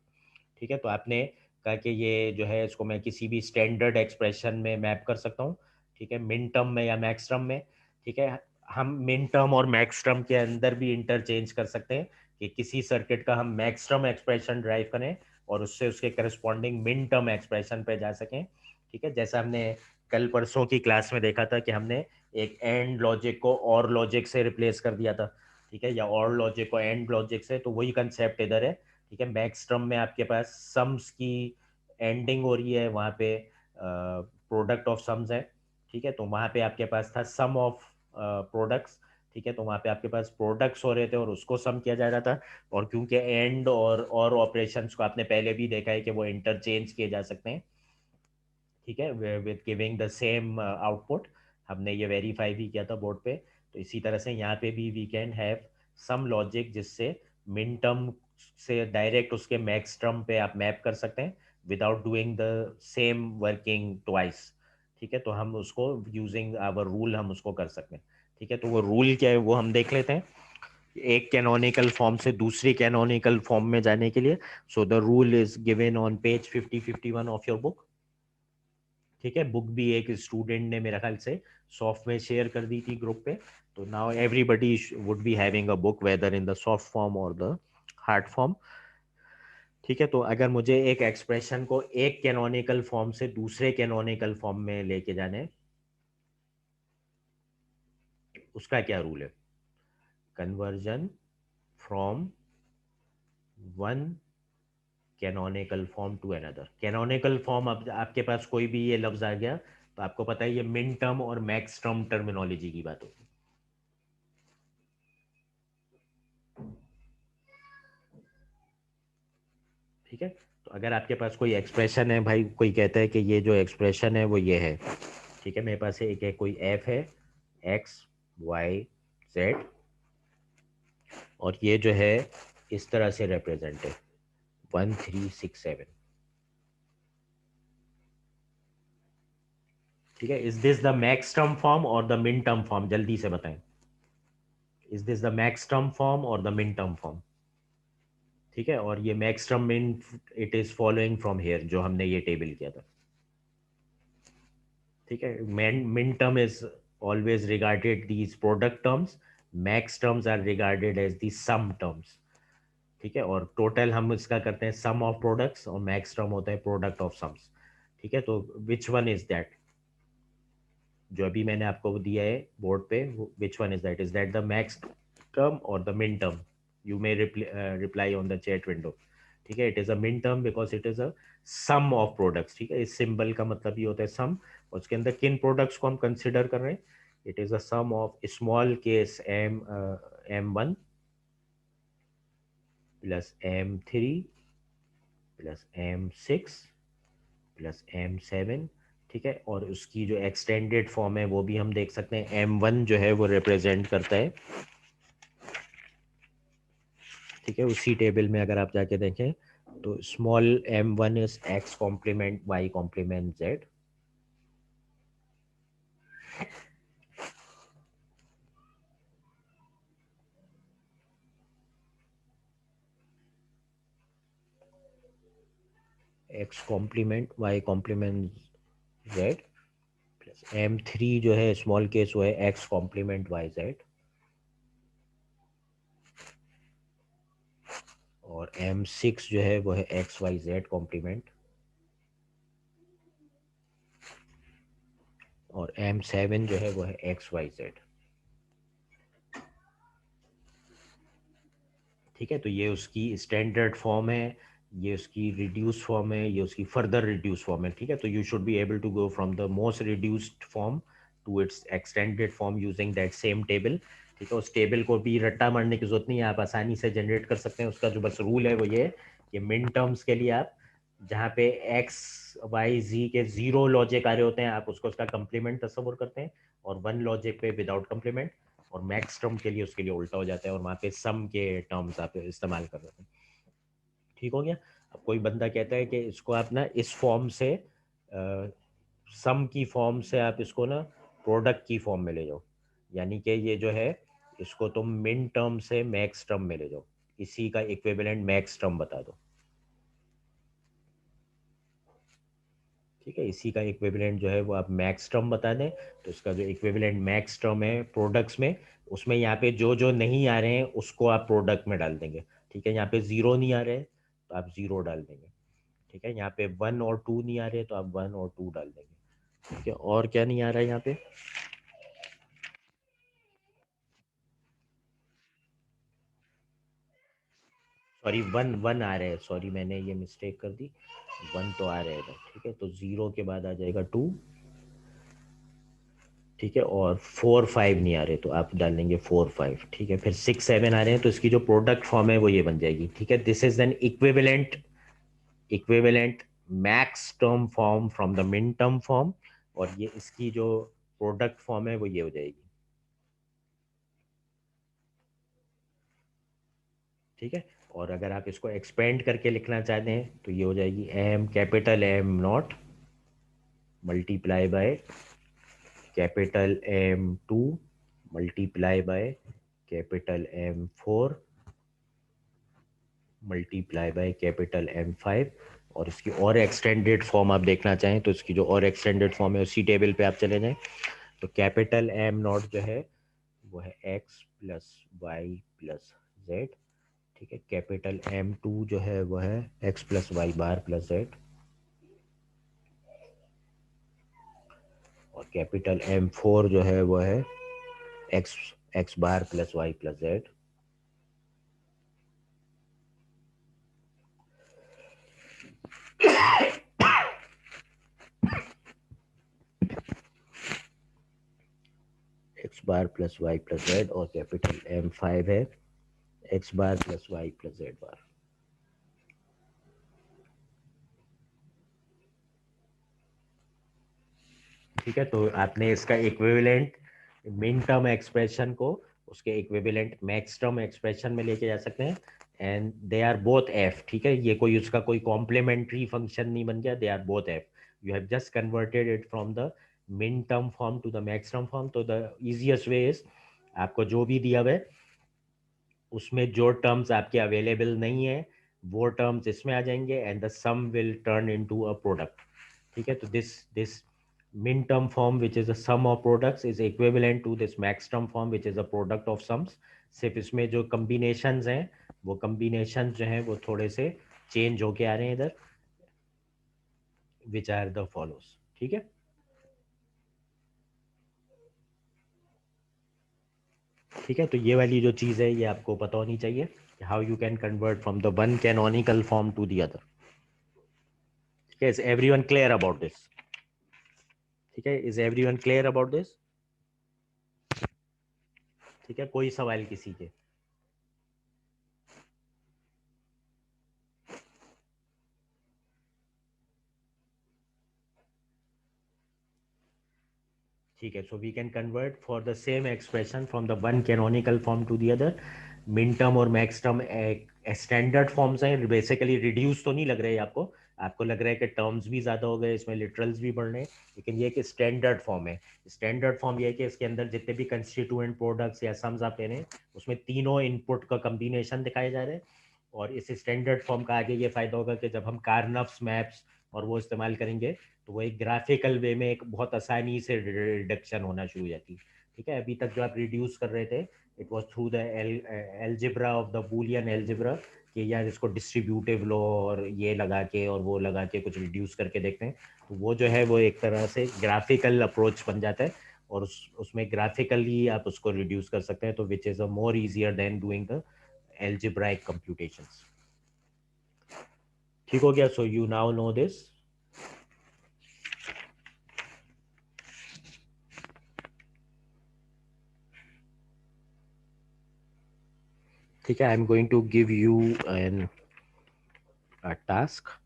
Speaker 1: ठीक है, तो आपने कहा कि ये जो है इसको मैं किसी भी स्टैंडर्ड एक्सप्रेशन में मैप कर सकता हूँ। ठीक है, मिन टर्म में या मैक्स टर्म में। ठीक है, हम मिन टर्म और मैक्स टर्म के अंदर भी इंटरचेंज कर सकते हैं कि किसी सर्किट का हम मैक्स टर्म एक्सप्रेशन ड्राइव करें और उससे उसके करस्पॉन्डिंग मिन टर्म एक्सप्रेशन पे जा सकें। ठीक है, जैसा हमने कल परसों की क्लास में देखा था कि हमने एक एंड लॉजिक को और लॉजिक से रिप्लेस कर दिया था। ठीक है, या और लॉजिक को एंड लॉजिक से, तो वही कंसेप्ट इधर है। ठीक है, मैक्स टर्म में आपके पास सम्स की एंडिंग हो रही है, वहाँ पे प्रोडक्ट ऑफ सम्स है। ठीक है, तो वहाँ पे आपके पास था सम ऑफ प्रोडक्ट्स। ठीक है, तो वहाँ पे आपके पास प्रोडक्ट्स हो रहे थे और उसको सम किया जा रहा था। और क्योंकि एंड और ऑपरेशंस को आपने पहले भी देखा है कि वो इंटरचेंज किए जा सकते हैं। ठीक है, with giving the same output, हमने ये वेरीफाई भी किया था बोर्ड पे। तो इसी तरह से यहाँ पे भी we can have some logic जिससे मिन टर्म से डायरेक्ट उसके मैक्स टर्म पे आप मैप कर सकते हैं without doing the same working twice. ठीक है, तो हम उसको यूजिंग आवर रूल हम उसको कर सकते हैं। ठीक है, तो वो रूल क्या है वो हम देख लेते हैं। एक कैनोनिकल फॉर्म से दूसरी कैनोनिकल फॉर्म में जाने के लिए, so the rule is given on page 50-51 of your book. ठीक है, बुक भी एक स्टूडेंट ने मेरा ख्याल से सॉफ्टवेयर शेयर कर दी थी ग्रुप पे। तो now everybody would be having a book whether in the soft form और द हार्ड फॉर्म। ठीक है, तो अगर मुझे एक एक्सप्रेशन को एक कैनोनिकल फॉर्म से दूसरे कैनोनिकल फॉर्म में लेके जाने, उसका क्या रूल है। Conversion from one canonical form to another. Canonical form, अब आपके पास कोई भी ये लफ्ज आ गया तो आपको पता है ये मिन टर्म और मैक्स टर्म टर्मिनोलॉजी की बात होगी। ठीक है, तो अगर आपके पास कोई एक्सप्रेशन है भाई, कोई कहता है कि ये जो एक्सप्रेशन है वो ये है। ठीक है, मेरे पास एक है कोई एफ है, एक्स वाई जेड, और ये जो है इस तरह से रिप्रेजेंट है 1 3 6 7। ठीक है, is this the max term form और द मिन टर्म फॉर्म, जल्दी से बताएं। Is this the max term form और द मिन टर्म फॉर्म। ठीक है, और ये मैक्स टर्म मिन, it is following from here जो हमने ये टेबल किया था। ठीक है, min term is always regarded these product terms, max terms are regarded as the sum terms। ठीक है, और टोटल हम इसका करते हैं सम ऑफ प्रोडक्ट्स और मैक्स टर्म होता है प्रोडक्ट ऑफ सम्स। ठीक है, तो विच वन इज दैट, जो अभी मैंने आपको दिया है बोर्ड पे, which one is that the max term और the min term. You may reply on the chat window. ठीक है, it is a min term because it is a sum of products. ठीक है, इस सिंबल का मतलब ये होता है सम, और उसके अंदर किन प्रोडक्ट्स को हम कंसिडर कर रहे हैं। It is a sum of small case M1 plus M3 plus M6 plus M7। ठीक है, और उसकी जो एक्सटेंडेड फॉर्म है वो भी हम देख सकते हैं। M1 जो है वो रिप्रेजेंट करता है, ठीक है, उसी टेबल में अगर आप जाके देखें तो small M1 is X complement Y complement Z. X complement Y complement Z plus M3 जो है स्मॉल केस वो है एक्स कॉम्प्लीमेंट वाई जेड। और M6 जो है वो है XYZ कॉम्प्लीमेंट, और M7 जो है वो है XYZ। ठीक है, तो ये उसकी स्टैंडर्ड फॉर्म है, ये उसकी रिड्यूस फॉर्म है, ये उसकी फर्दर रिड्यूस फॉर्म है। ठीक है, तो you should be able to go from the most reduced form to its extended form using that same table. ठीक है, उस टेबल को भी रट्टा मारने की जरूरत नहीं है, आप आसानी से जनरेट कर सकते हैं। उसका जो बस रूल है वो ये है कि मिन टर्म्स के लिए आप जहाँ पे एक्स वाई जी के जीरो लॉजिक आ रहे होते हैं, आप उसको उसका कंप्लीमेंट तस्वुर करते हैं, और वन लॉजिक पे विदाउट कंप्लीमेंट, और मैक्स टर्म के लिए उसके लिए उल्टा हो जाता है, और वहाँ पे सम के टर्म्स आप इस्तेमाल कर रहे हैं। ठीक हो गया। अब कोई बंदा कहता है कि इसको आप ना इस फॉर्म से सम की फॉर्म से आप इसको ना प्रोडक्ट की फॉर्म में ले जाओ, यानी कि ये जो है इसको तुम मिन टर्म से मैक्स टर्म में ले जाओ, इसी का इक्विवेलेंट मैक्स टर्म बता दो। ठीक है, इसी का इक्विवेलेंट जो है वो आप मैक्स टर्म बता दें, तो इसका जो इक्विवेलेंट मैक्स टर्म है प्रोडक्ट्स में, उसमें यहाँ पे जो जो नहीं आ रहे हैं उसको आप प्रोडक्ट में डाल देंगे। ठीक है, यहाँ पे जीरो नहीं आ रहे हैं तो आप जीरो डाल देंगे। ठीक है, यहाँ पे वन और टू नहीं आ रहे तो आप वन और टू डाल देंगे। ठीक है, और क्या नहीं आ रहा है यहाँ पे? सॉरी, वन वन आ रहे हैं, सॉरी मैंने ये मिस्टेक कर दी, वन तो आ रहे हैं। ठीक है, तो जीरो के बाद आ जाएगा टू। ठीक है, और फोर फाइव नहीं आ रहे तो आप डाल देंगे फोर फाइव। ठीक है, फिर सिक्स सेवन आ रहे हैं तो इसकी जो प्रोडक्ट फॉर्म है वो ये बन जाएगी। ठीक है, this is an equivalent max term form from the min term form, और ये इसकी जो प्रोडक्ट फॉर्म है वो ये हो जाएगी। ठीक है, और अगर आप इसको एक्सपेंड करके लिखना चाहते हैं तो ये हो जाएगी M capital M not multiply by capital M two multiply by capital M four multiply by capital M five. और इसकी और एक्सटेंडेड फॉर्म आप देखना चाहें तो इसकी जो और एक्सटेंडेड फॉर्म है उसी टेबल पे आप चले जाएं, तो कैपिटल एम नॉट जो है वो है X plus Y plus Z. ठीक है, कैपिटल एम टू जो है वो है X plus Y bar plus Z, और कैपिटल एम फोर जो है वो है X X bar plus Y plus Z. X bar plus Y plus Z, और कैपिटल एम फाइव है X bar plus Y plus Z bar. ठीक है, तो आपने इसका इक्विवेलेंट मिन टर्म एक्सप्रेशन को उसके इक्विवेलेंट मैक्स टर्म एक्सप्रेशन में लेके जा सकते हैं, and they are both F. ठीक है, ये कोई उसका कोई कॉम्प्लीमेंट्री फंक्शन नहीं बन गया, they are both F. You have just converted it from the min term form to the max term form. तो द इजिएस्ट वे इज, आपको जो भी दिया हुआ है उसमें जो टर्म्स आपके अवेलेबल नहीं है वो टर्म्स इसमें आ जाएंगे, and the sum will turn into a product. ठीक है, तो this min term form which is a sum of products is equivalent to this max term form which is a product of sums। सिर्फ इसमें जो combinations हैं वो combinations जो हैं वो थोड़े से change होके आ रहे हैं इधर, which are the follows। ठीक है, ठीक है, तो ये वाली जो चीज़ है ये आपको पता होनी चाहिए, how you can convert from the one canonical form to the other। ठीक है, is everyone clear about this? ठीक है, is everyone clear about this? ठीक है, कोई सवाल किसी के? ठीक है, so we can convert for the same expression from the one canonical form to the other. Min term और मैक्स टर्म स्टैंडर्ड फॉर्म्स हैं, बेसिकली रिड्यूस तो नहीं लग रहे हैं आपको, आपको लग रहा है कि टर्म्स भी ज़्यादा हो गए, इसमें लिटरल्स भी बढ़ रहे हैं, लेकिन ये कि स्टैंडर्ड फॉर्म है। स्टैंडर्ड फॉर्म ये है कि इसके अंदर जितने भी कंस्टिट्यूएंट प्रोडक्ट्स या सम्स आप ले रहे हैं उसमें तीनों इनपुट का कम्बिनेशन दिखाए जा रहे हैं। और इस स्टैंडर्ड फॉर्म का आगे ये फ़ायदा होगा कि जब हम कार्नफ्स मैप्स और वो इस्तेमाल करेंगे तो वो एक ग्राफिकल वे में एक बहुत आसानी से रिडक्शन होना शुरू हो जाती है। ठीक है, अभी तक जो आप रिड्यूस कर रहे थे it was through the algebra of the Boolean algebra, कि यार इसको डिस्ट्रीब्यूटिव लो और ये लगा के और वो लगा के कुछ रिड्यूस करके देखते हैं, तो वो जो है वो एक तरह से ग्राफिकल अप्रोच बन जाता है, और उसमें ग्राफिकली आप उसको रिड्यूस कर सकते हैं, तो which is a more easier than doing the algebraic computations. ठीक हो गया? So you now know this. ठीक है, I am going to give you an a task.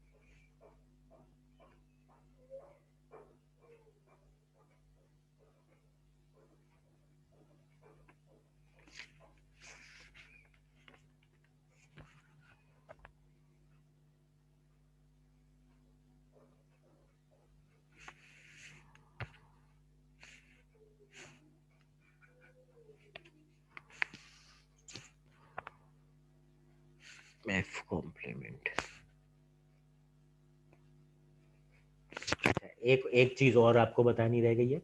Speaker 1: F complement. एक एक चीज और आपको बतानी रह गई है।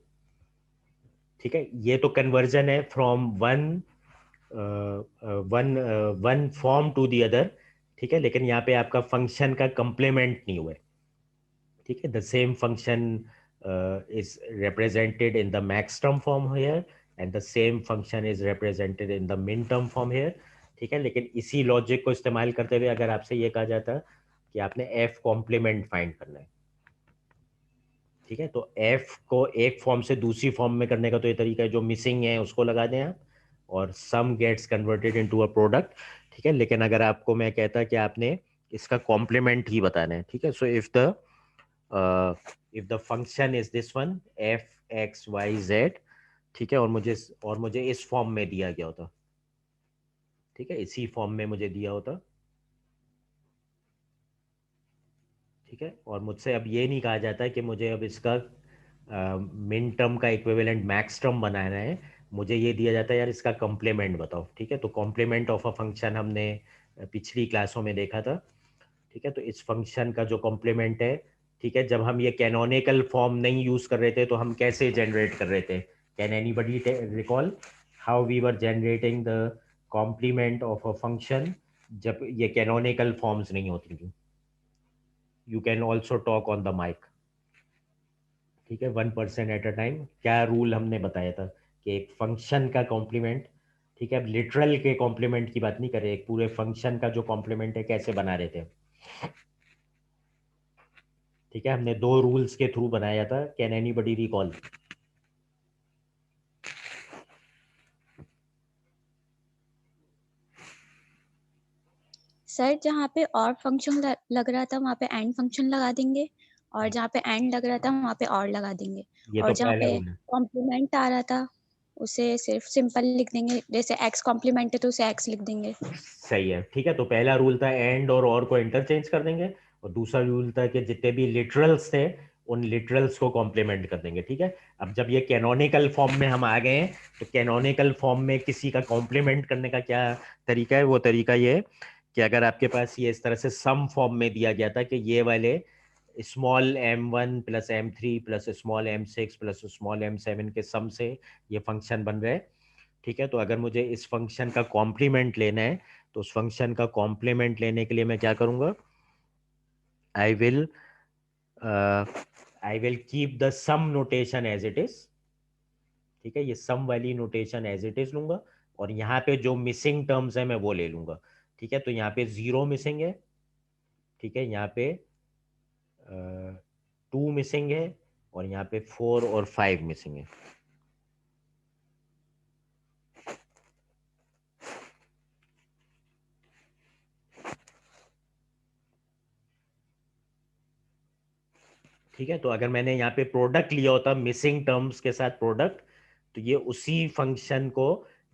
Speaker 1: ठीक है, ये तो कन्वर्जन है from one one one form to the other. ठीक है, लेकिन यहाँ पे आपका फंक्शन का कंप्लीमेंट नहीं हुआ है। ठीक है, the same function is represented in the max term form here and the same function is represented in the min term form here। ठीक है, लेकिन इसी लॉजिक को इस्तेमाल करते हुए अगर आपसे ये कहा जाता कि आपने एफ कॉम्प्लीमेंट फाइंड करना है, ठीक है, तो एफ को एक फॉर्म से दूसरी फॉर्म में करने का तो ये तरीका है, जो मिसिंग है उसको लगा दें आप, और sum gates converted into a product. ठीक है, लेकिन अगर आपको मैं कहता कि आपने इसका कॉम्प्लीमेंट ही बताना है, ठीक है, so if the function is this one F X Y Z, ठीक है, और मुझे इस फॉर्म में दिया गया होता, ठीक है, इसी फॉर्म में मुझे दिया होता, ठीक है, और मुझसे अब ये नहीं कहा जाता कि मुझे अब इसका मिन टर्म का इक्विवेलेंट मैक्स टर्म बनाना है, मुझे ये दिया जाता है यार इसका कॉम्प्लीमेंट बताओ। ठीक है, तो कॉम्प्लीमेंट ऑफ अ फंक्शन हमने पिछली क्लासों में देखा था। ठीक है, तो इस फंक्शन का जो कॉम्प्लीमेंट है, ठीक है, जब हम ये कैनोनिकल फॉर्म नहीं यूज कर रहे थे तो हम कैसे जनरेट कर रहे थे? Can anybody recall how we were generating the complement of a function जब ये कैनोनिकल फॉर्म्स नहीं होती थी? You can also talk on the mic. ठीक है, 1% एट अ टाइम। क्या रूल हमने बताया था कि एक फंक्शन का कॉम्प्लीमेंट, ठीक है, अब लिटरल के कॉम्प्लीमेंट की बात नहीं कर रहे, एक पूरे फंक्शन का जो कॉम्प्लीमेंट है कैसे बना रहे थे? ठीक है, हमने दो रूल्स के थ्रू बनाया था, कैन एनीबडी रिकॉल?
Speaker 2: सर जहाँ पे और फंक्शन लग रहा था वहाँ पे एंड फंक्शन लगा देंगे, और जहाँ पे एंड लग रहा था वहाँ पे और लगा देंगे,
Speaker 1: ये
Speaker 2: और
Speaker 1: तो
Speaker 2: जहाँ
Speaker 1: पहला
Speaker 2: पे
Speaker 1: रूल है।
Speaker 2: कॉम्प्लीमेंट आ रहा था उसे सिर्फ सिंपल लिख देंगे, जैसे एक्स कॉम्प्लीमेंट है तो उसे एक्स लिख देंगे।
Speaker 1: सही है, ठीक है, तो पहला रूल था एंड और को इंटरचेंज कर देंगे, और दूसरा रूल था कि जितने भी लिटरल्स थे उन लिटरल्स को कॉम्प्लीमेंट कर देंगे। ठीक है, अब जब ये कैनोनिकल फॉर्म में हम आ गए हैं, तो कैनोनिकल फॉर्म में किसी का कॉम्प्लीमेंट करने का क्या तरीका है? वो तरीका ये है कि अगर आपके पास ये इस तरह से सम फॉर्म में दिया गया था कि ये वाले small m1 plus m3 plus small m6 plus small m7 के सम से ये फंक्शन बन रहे हैं। ठीक है, तो अगर मुझे इस फंक्शन का कॉम्प्लीमेंट लेना है, तो उस फंक्शन का कॉम्प्लीमेंट लेने के लिए मैं क्या करूंगा? I will I will keep the sum notation as it is. ठीक है, ये सम वाली नोटेशन एज इट इज लूंगा, और यहाँ पे जो मिसिंग टर्म्स है मैं वो ले लूंगा। ठीक है, तो यहाँ पे 0 मिसिंग है, ठीक है, यहाँ पे 2 मिसिंग है, और यहाँ पे 4 और 5 मिसिंग है। ठीक है, तो अगर मैंने यहाँ पे प्रोडक्ट लिया होता मिसिंग टर्म्स के साथ प्रोडक्ट, तो ये उसी फंक्शन को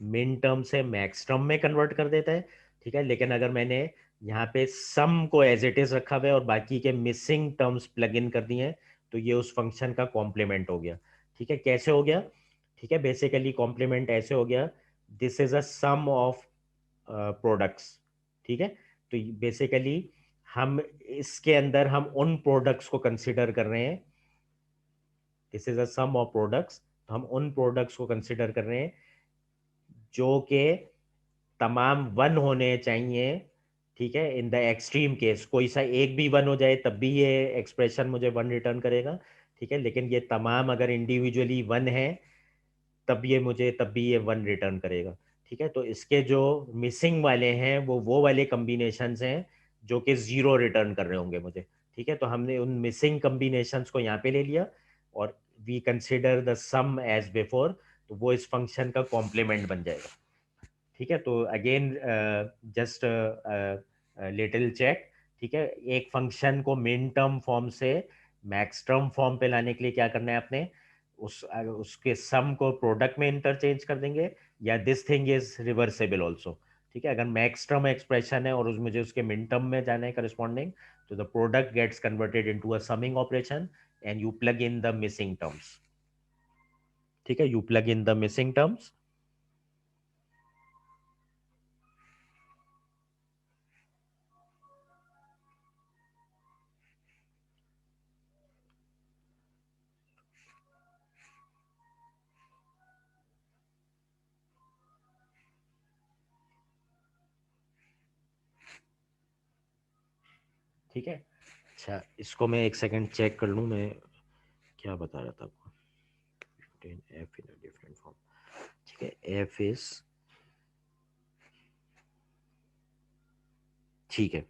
Speaker 1: मिन टर्म से मैक्स टर्म में कन्वर्ट कर देता है। ठीक है, लेकिन अगर मैंने यहाँ पे सम को एज इट इज रखा हुआ है और बाकी के मिसिंग टर्म्स प्लग इन कर दिए हैं, तो ये उस फंक्शन का कॉम्प्लीमेंट हो गया। ठीक है, कैसे हो गया? ठीक है, बेसिकली कॉम्प्लीमेंट ऐसे हो गया, this is a sum of products. ठीक है, तो बेसिकली हम इसके अंदर हम उन प्रोडक्ट्स को कंसिडर कर रहे हैं, this is a sum of products, तो हम उन प्रोडक्ट्स को कंसिडर कर रहे हैं जो कि तमाम वन होने चाहिए। ठीक है। इन द एक्सट्रीम केस कोई सा एक भी 1 हो जाए तब भी ये एक्सप्रेशन मुझे 1 रिटर्न करेगा, ठीक है। लेकिन ये तमाम अगर इंडिविजुअली 1 है तब भी ये 1 रिटर्न करेगा, ठीक है। तो इसके जो मिसिंग वाले हैं वो वाले कम्बिनेशंस हैं जो कि 0 रिटर्न कर रहे होंगे मुझे, ठीक है। तो हमने उन मिसिंग कम्बिनेशंस को यहाँ पे ले लिया और we consider the sum as before, तो वो इस फंक्शन का कॉम्प्लीमेंट बन जाएगा, ठीक है। तो अगेन जस्ट लिटिल चेक, ठीक है। एक फंक्शन को मिन टर्म फॉर्म से मैक्स टर्म फॉर्म पे लाने के लिए क्या करना है आपने, उसके सम को प्रोडक्ट में इंटरचेंज कर देंगे, या this thing is reversible also, ठीक है। अगर मैक्स टर्म एक्सप्रेशन है और मुझे उसके मिन टर्म में जाना है करस्पॉन्डिंग, तो the product gets converted into a summing operation and you plug in the missing terms, ठीक है। You plug in the missing terms, ठीक है। अच्छा, इसको मैं एक सेकंड चेक कर लूँ, मैं क्या बता रहा था आपको, एफ इन डिफरेंट फॉर्म, ठीक है। एफ इज, ठीक है।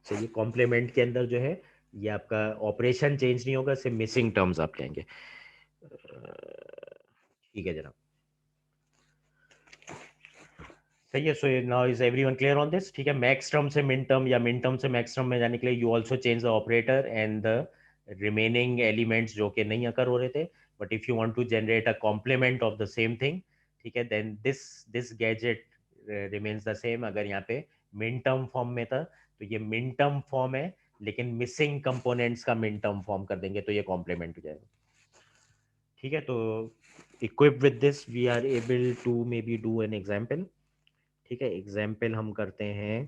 Speaker 1: तो ये कॉम्प्लीमेंट के अंदर जो है ये आपका ऑपरेशन चेंज नहीं होगा, सिर्फ मिसिंग टर्म्स आप कहेंगे, ठीक है जनाब। सही है। So now is everyone clear on this, ठीक है। मैक्स टर्म से मिन टर्म या मिन टर्म से मैक्स टर्म में जाने के लिए you also change the operator and the remaining elements जो कि नहीं अकर हो रहे थे, but if you want to generate a complement of the same thing, ठीक है, then this this gadget remains the same. अगर यहाँ पे मिन टर्म फॉर्म में था तो ये मिन टर्म फॉर्म है, लेकिन मिसिंग कंपोनेंट्स का मिन टर्म फॉर्म कर देंगे तो ये कॉम्प्लीमेंट हो जाएगा, ठीक है। तो equip with this we are able to maybe do an example, ठीक है। एग्जाम्पल हम करते हैं,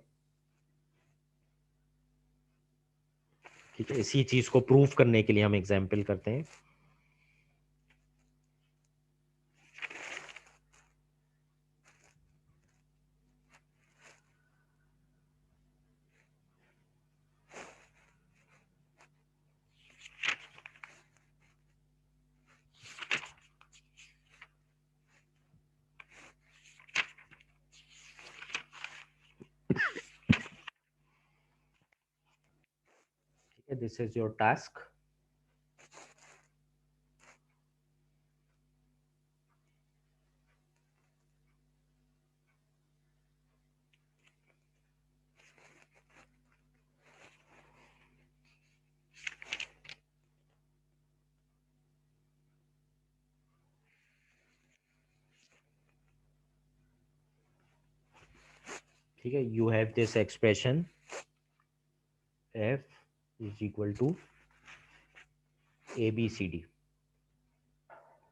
Speaker 1: ठीक है। इसी चीज को प्रूफ करने के लिए हम एग्जाम्पल करते हैं, ठीक है। दिस इज योर टास्क, ठीक है। You have this expression F is equal to A B C D,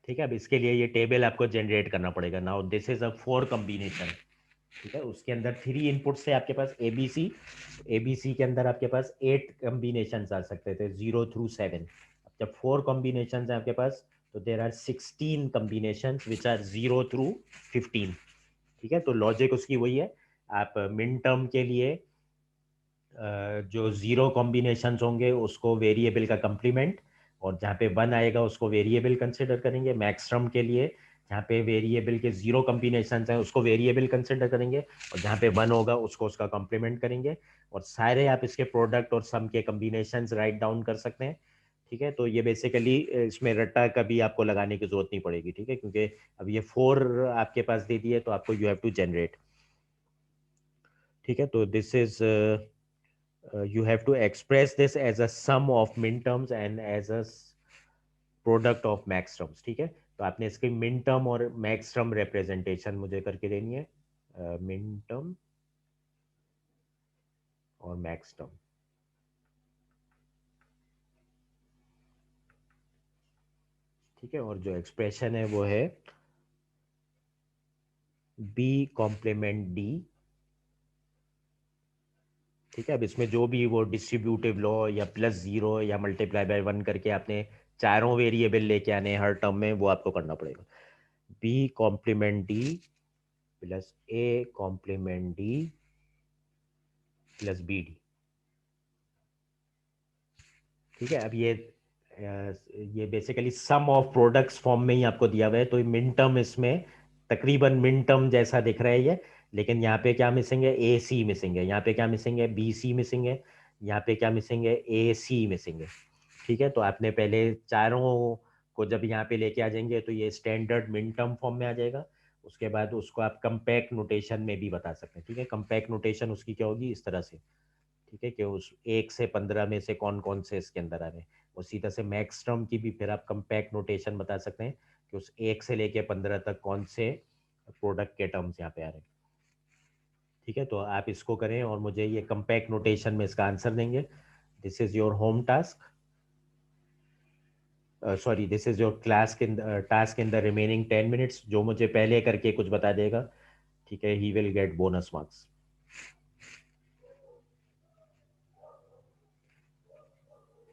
Speaker 1: ठीक है। अब इसके लिए ये टेबल आपको जनरेट करना पड़ेगा। Now this is a 4 combination, ठीक है। उसके अंदर 3 इनपुट से आपके पास एबीसी के अंदर आपके पास 8 कॉम्बिनेशन आ सकते थे, 0 थ्रू 7। अब जब 4 कॉम्बिनेशन है आपके पास, तो there are 16 combination which are 0 through 15, ठीक है। तो लॉजिक उसकी वही है, आप मिन टर्म के लिए जो 0 कॉम्बिनेशंस होंगे उसको वेरिएबल का कंप्लीमेंट, और जहाँ पे 1 आएगा उसको वेरिएबल कंसिडर करेंगे। मैक्स टर्म के लिए जहाँ पे वेरिएबल के 0 कॉम्बिनेशंस हैं उसको वेरिएबल कंसिडर करेंगे, और जहाँ पे 1 होगा उसको उसका कंप्लीमेंट करेंगे, और सारे आप इसके प्रोडक्ट और सम के कॉम्बिनेशंस राइट डाउन कर सकते हैं, ठीक है। तो ये बेसिकली इसमें रट्टा कभी आपको लगाने की जरूरत नहीं पड़ेगी, ठीक है, क्योंकि अब ये 4 आपके पास दे दिए तो आपको यू हैव टू जनरेट, ठीक है। तो this is you have to express this as a sum of min terms and as a product of max terms, ठीक है। तो आपने इसकी min term और max term representation मुझे करके देनी है, min term और max term, ठीक है। और जो एक्सप्रेशन है वो है b कॉम्प्लीमेंट d, ठीक है। अब इसमें जो भी वो डिस्ट्रीब्यूटिव लॉ या +0 या मल्टीप्लाई बाय 1 करके आपने चारों वेरिएबल लेके आने हर टर्म में, वो आपको करना पड़ेगा। b complement d plus a complement d plus B D. ठीक है, अब ये basically sum of products form में ही आपको दिया हुआ है, तो मिन टर्म इसमें तकरीबन मिन टर्म जैसा दिख रहा है ये। लेकिन यहाँ पे क्या मिसिंग है, ए सी मिसिंग है, यहाँ पे क्या मिसिंग है, बी सी मिसिंग है, यहाँ पे क्या मिसिंग है, ए सी मिसिंग है। ठीक है, तो आपने पहले चारों को जब यहाँ पे लेके आ जाएंगे तो ये स्टैंडर्ड मिन टर्म फॉर्म में आ जाएगा। उसके बाद उसको आप कंपैक्ट नोटेशन में भी बता सकते हैं। ठीक है, कंपैक्ट नोटेशन उसकी क्या होगी, इस तरह से। ठीक है, कि उस 1 से 15 में से कौन कौन से इसके अंदर आ रहे हैं। उसी तरह से मैक्स टर्म की भी फिर आप कंपैक्ट नोटेशन बता सकते हैं कि उस 1 से लेके 15 तक कौन से प्रोडक्ट के टर्म्स यहाँ पे आ रहे हैं। ठीक है, तो आप इसको करें और मुझे ये कंपैक्ट नोटेशन में इसका आंसर देंगे। This is your home task, sorry, this is your class task in the remaining 10 minutes. जो मुझे पहले करके कुछ बता देगा, ठीक है, he will get bonus marks.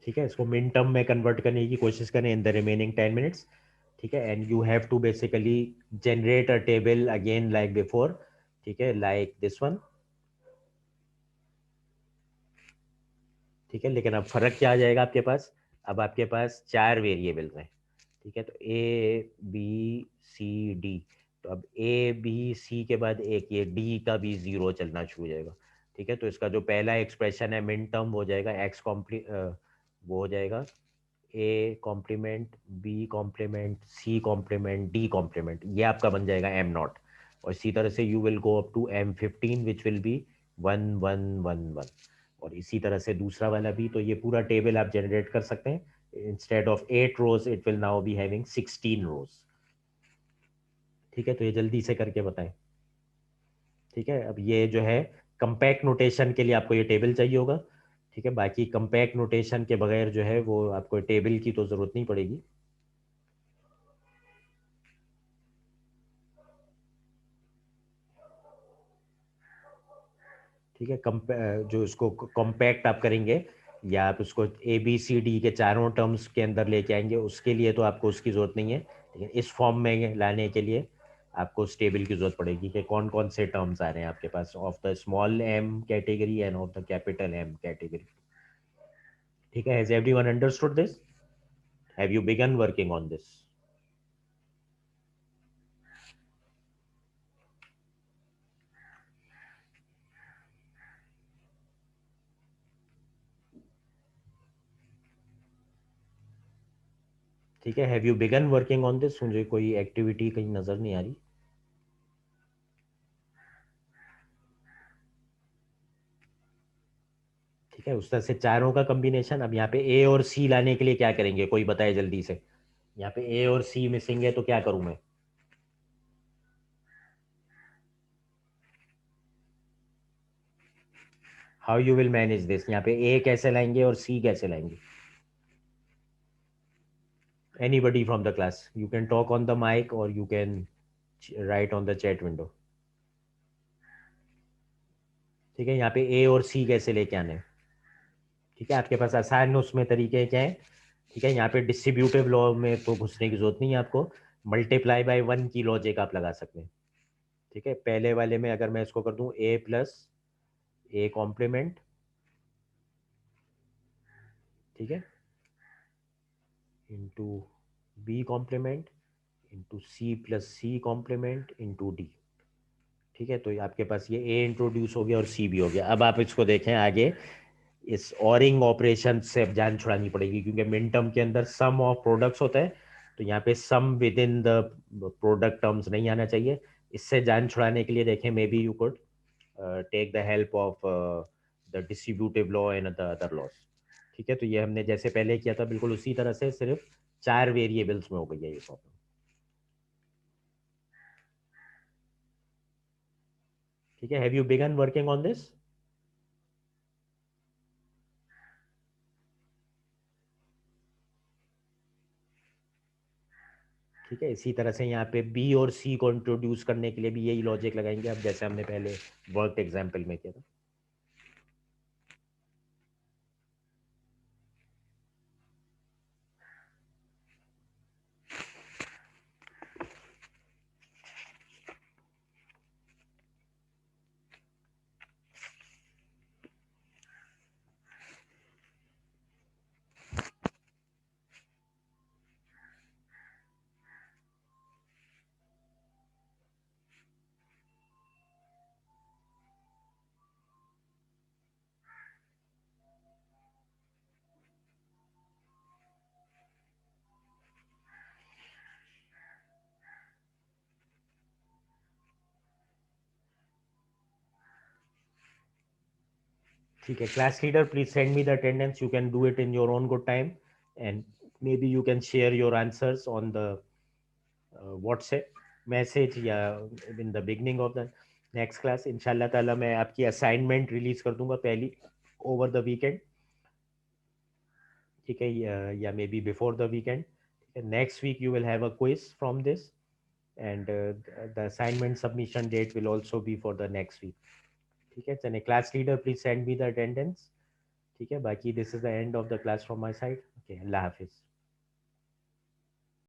Speaker 1: ठीक है, इसको मिन टर्म में कन्वर्ट करने की कोशिश करें इन द रिमेनिंग 10 मिनट्स। ठीक है, and you have to basically generate a table again like before. ठीक है, लाइक दिस वन। ठीक है, लेकिन अब फर्क क्या आ जाएगा आपके पास, अब आपके पास 4 वेरिएबल्स हैं। ठीक है, तो ए बी सी डी। तो अब ए बी सी के बाद एक ये डी का भी जीरो चलना शुरू हो जाएगा। ठीक है, तो इसका जो पहला एक्सप्रेशन है मिन टर्म हो जाएगा एक्स कॉम्प्ली वो हो जाएगा A complement B complement C complement D complement, ये आपका बन जाएगा एम नॉट। और इसी तरह से you will go up to M15 which will be 1111। और इसी तरह से दूसरा वाला भी, तो ये पूरा टेबल आप जनरेट कर सकते हैं। Instead of 8 rows it will now be having 16 rows. ठीक है, तो ये जल्दी से करके बताएं। ठीक है, अब ये जो है कंपैक्ट नोटेशन के लिए आपको ये टेबल चाहिए होगा। ठीक है, बाकी कंपैक्ट नोटेशन के बगैर जो है वो आपको टेबल की तो जरूरत नहीं पड़ेगी। ठीक है, जो इसको कॉम्पैक्ट आप करेंगे या आप उसको ए बी सी डी के चारों टर्म्स के अंदर लेके आएंगे, उसके लिए तो आपको उसकी जरूरत नहीं है। लेकिन इस फॉर्म में लाने के लिए आपको उस टेबल की जरूरत पड़ेगी कि कौन कौन से टर्म्स आ रहे हैं आपके पास of the small M category and of the capital M category. ठीक है, has everyone understood this? Have you begun working on this? ठीक है, have you begun working on this? मुझे कोई एक्टिविटी कहीं नजर नहीं आ रही। ठीक है, उस तरह से चारों का कॉम्बिनेशन। अब यहाँ पे ए और सी लाने के लिए क्या करेंगे, कोई बताए जल्दी से। यहाँ पे ए और सी मिसिंग है तो क्या करूं मैं? How you will manage this? यहाँ पे ए कैसे लाएंगे और सी कैसे लाएंगे? Anybody from the class, you can talk on the mic और you can write on the chat window. ठीक है, यहाँ पे ए और सी कैसे लेके आने हैं? ठीक है, आपके पास आसान उसमें तरीके क्या है? ठीक है, यहाँ पे डिस्ट्रीब्यूटिव लॉ में तो घुसने की जरूरत नहीं है आपको। मल्टीप्लाई बाय वन की लॉजिक आप लगा सकते हैं। ठीक है, पहले वाले में अगर मैं इसको कर दूं ए प्लस ए कॉम्प्लीमेंट, ठीक है, into B complement into C plus C complement into D. ठीक है, तो ये आपके पास ये ए इंट्रोड्यूस हो गया और सी भी हो गया। अब आप इसको देखें आगे, इस ऑरिंग ऑपरेशन से अब जान छुड़ानी पड़ेगी, क्योंकि मिन टर्म के अंदर सम ऑफ प्रोडक्ट्स होता है। तो यहाँ पे sum within the product terms नहीं आना चाहिए। इससे जान छुड़ाने के लिए देखें, maybe you could take the help of the distributive law and the other laws. ठीक है, तो ये हमने जैसे पहले किया था बिल्कुल उसी तरह से, सिर्फ 4 वेरिएबल्स में हो गई है ये प्रॉब्लम। ठीक है, have you begun working on this? ठीक है, इसी तरह से यहाँ पे बी और सी को इंट्रोड्यूस करने के लिए भी यही लॉजिक लगाएंगे, अब जैसे हमने पहले वर्क एग्जाम्पल में किया था। ठीक है, class leader please send me the attendance, you can do it in your own good time and maybe you can share your answers on the WhatsApp message या in the beginning of the next class. इंशाल्लाह ताला मैं आपकी असाइनमेंट रिलीज कर दूंगा पहली ओवर द वीकेंड, ठीक है, या maybe before the weekend. Next week you will have a quiz from this and the assignment submission date will also be for the next week. ठीक है, चलिए class leader please send me the attendance. ठीक है, बाकी this is the end of the class from my side. Okay, अल्लाह हाफिज.